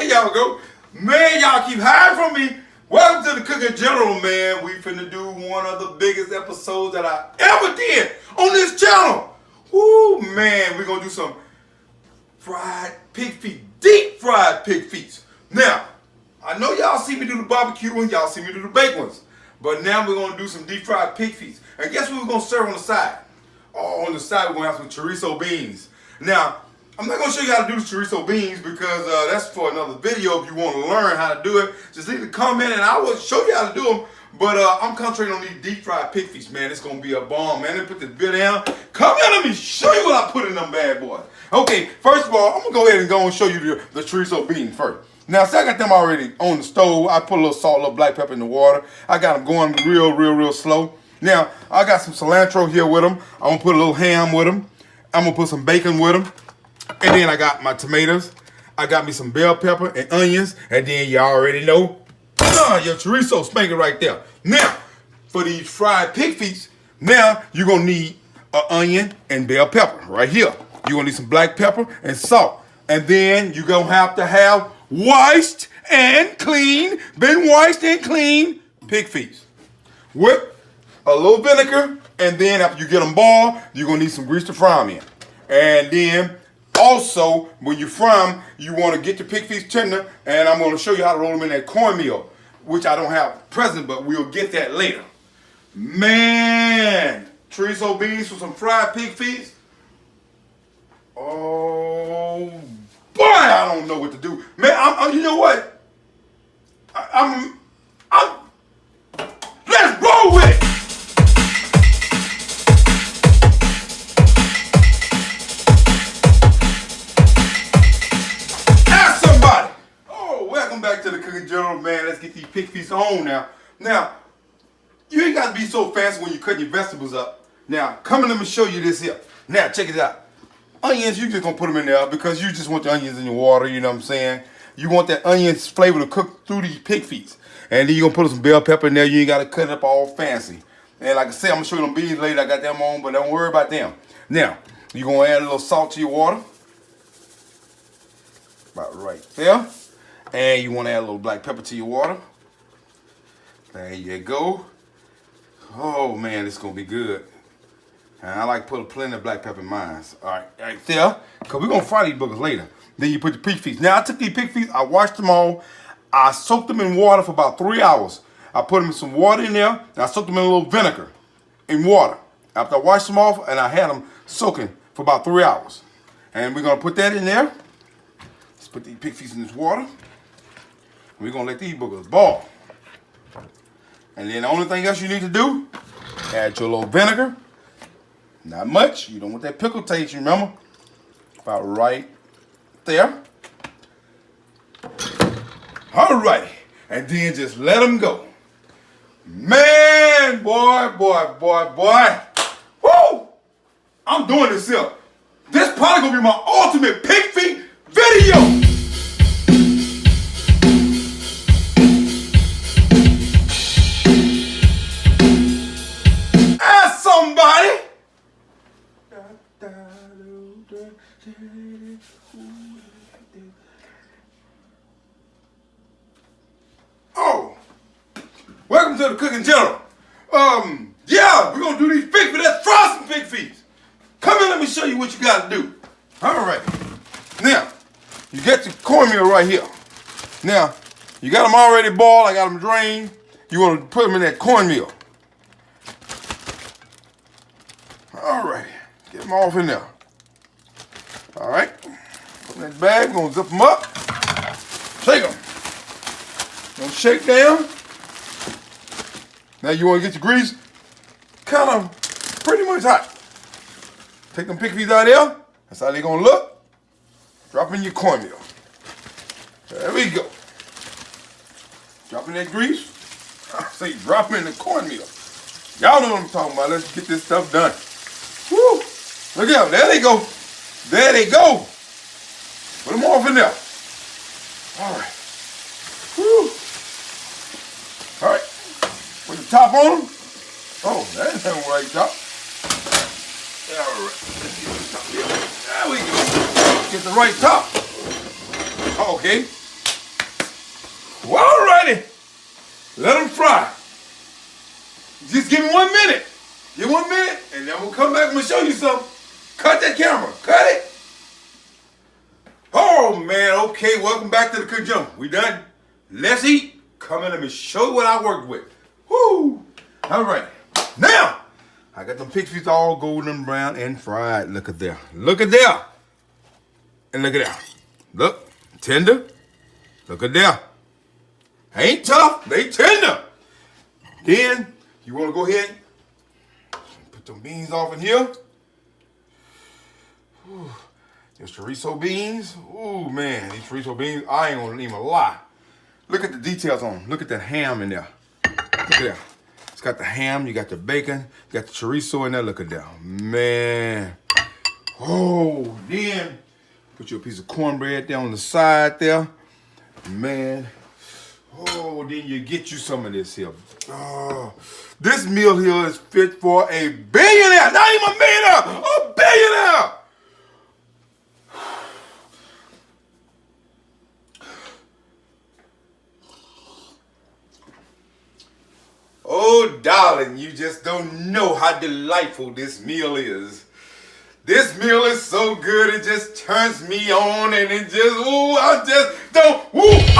There y'all go. Man, y'all keep hiding from me. Welcome to the Cooking General, man. We finna do one of the biggest episodes that I ever did on this channel. Woo, man, we're gonna do some fried pig feet, deep fried pig feet. Now, I know y'all see me do the barbecue and y'all see me do the baked ones, but now we're gonna do some deep fried pig feet. And guess what we're gonna serve on the side? Oh, on the side we're gonna have some chorizo beans. Now, I'm not gonna show you how to do the chorizo beans because that's for another video. If you want to learn how to do it, just leave a comment and I will show you how to do them. But I'm concentrating on these deep fried pig feet, man. It's gonna be a bomb, man. Let me put this bit down. Come here, let me show you what I put in them bad boys. Okay, first of all, I'm gonna go ahead and go and show you the chorizo beans first. Now, see, I got them already on the stove. I put a little salt, a little black pepper in the water. I got them going real slow. Now, I got some cilantro here with them. I'm gonna put a little ham with them. I'm gonna put some bacon with them. And then I got my tomatoes. I got me some bell pepper and onions. And then you already know, your chorizo spanker right there. Now, for these fried pig feet, now you're gonna need an onion and bell pepper right here. You're gonna need some black pepper and salt. And then you're gonna have to have been washed and clean pig feet with a little vinegar. And then after you get them boiled, you're gonna need some grease to fry them in. And then also, when you fry them, you want to get your pig feet tender, and I'm going to show you how to roll them in that cornmeal, which I don't have present, but we'll get that later. Man, chorizo beans with some fried pig feet. Oh boy, I don't know what to do, man. You know what? Let's roll with it. Back to the Cooking General, man. Let's get these pig feet on now. Now, you ain't got to be so fancy when you're cutting your vegetables up. Now, come and let me show you this here. Now, check it out. Onions, you just going to put them in there because you just want the onions in your water, you know what I'm saying? You want that onions flavor to cook through these pig feet. And then you're going to put some bell pepper in there. You ain't got to cut it up all fancy. And like I said, I'm going to show you them beans later. I got them on, but don't worry about them. Now, you're going to add a little salt to your water. About right there. And you want to add a little black pepper to your water. There you go. Oh man, it's gonna be good. And I like to put plenty of black pepper in mine. All right there. Cause we're gonna fry these boogers later. Then you put the pig feet. Now I took these pig feet, I washed them all. I soaked them in water for about 3 hours. I put them in some water in there, and I soaked them in a little vinegar in water. After I washed them off, and I had them soaking for about 3 hours. And we're gonna put that in there. Let's put these pig feet in this water. We're going to let these boogers boil. And then the only thing else you need to do, add your little vinegar. Not much. You don't want that pickle taste, you remember? About right there. All right. And then just let them go. Man, boy. Woo! I'm doing this here. This probably going to be my ultimate pig feet video. Oh, welcome to the Cooking General. Yeah, we're gonna do these pig feet. Let's fry some pig feet. Come here, let me show you what you gotta do. All right. Now, you got your cornmeal right here. Now, you got them already boiled. I got them drained. You want to put them in that cornmeal. All right, get them off in there. All right, put in that bag, we're gonna zip them up. Shake them. Gonna shake down. Now you wanna get your grease kind of pretty much hot. Take them pig feet out of there. That's how they gonna look. Drop in your cornmeal. There we go. Drop in that grease. I say drop in the cornmeal. Y'all know what I'm talking about. Let's get this stuff done. Woo! Look at them. There they go. There they go. Put them off in there. All right. Woo! All right. Put the top on them. Oh, that ain't the right top. All right. Let's get the top here. There we go. Get the right top. Okay. Let them fry. Just give me 1 minute. Give 1 minute, and then we'll come back and we'll show you something. Cut that camera. Cut it. Oh, man. Okay, welcome back to the Cook General. We done? Let's eat. Come in, let me show you what I worked with. Woo! All right. Now, I got them pig's all golden brown and fried. Look at there. Look at there. And look at there. Look. Tender. Look at there. Ain't tough. They tender. Then, you want to go ahead put them beans off in here. Whew. There's chorizo beans. Ooh, man. These chorizo beans, I ain't going to even lie. Look at the details on them. Look at that ham in there. Look at that. It's got the ham, you got the bacon, you got the chorizo in there. Look at that. Man. Oh, then put you a piece of cornbread there on the side there. Man. Oh, then you get you some of this here. Oh, this meal here is fit for a billionaire. Not even a millionaire, a billionaire. Oh, darling, you just don't know how delightful this meal is. This meal is so good, it just turns me on, and it just, ooh, I just don't, ooh.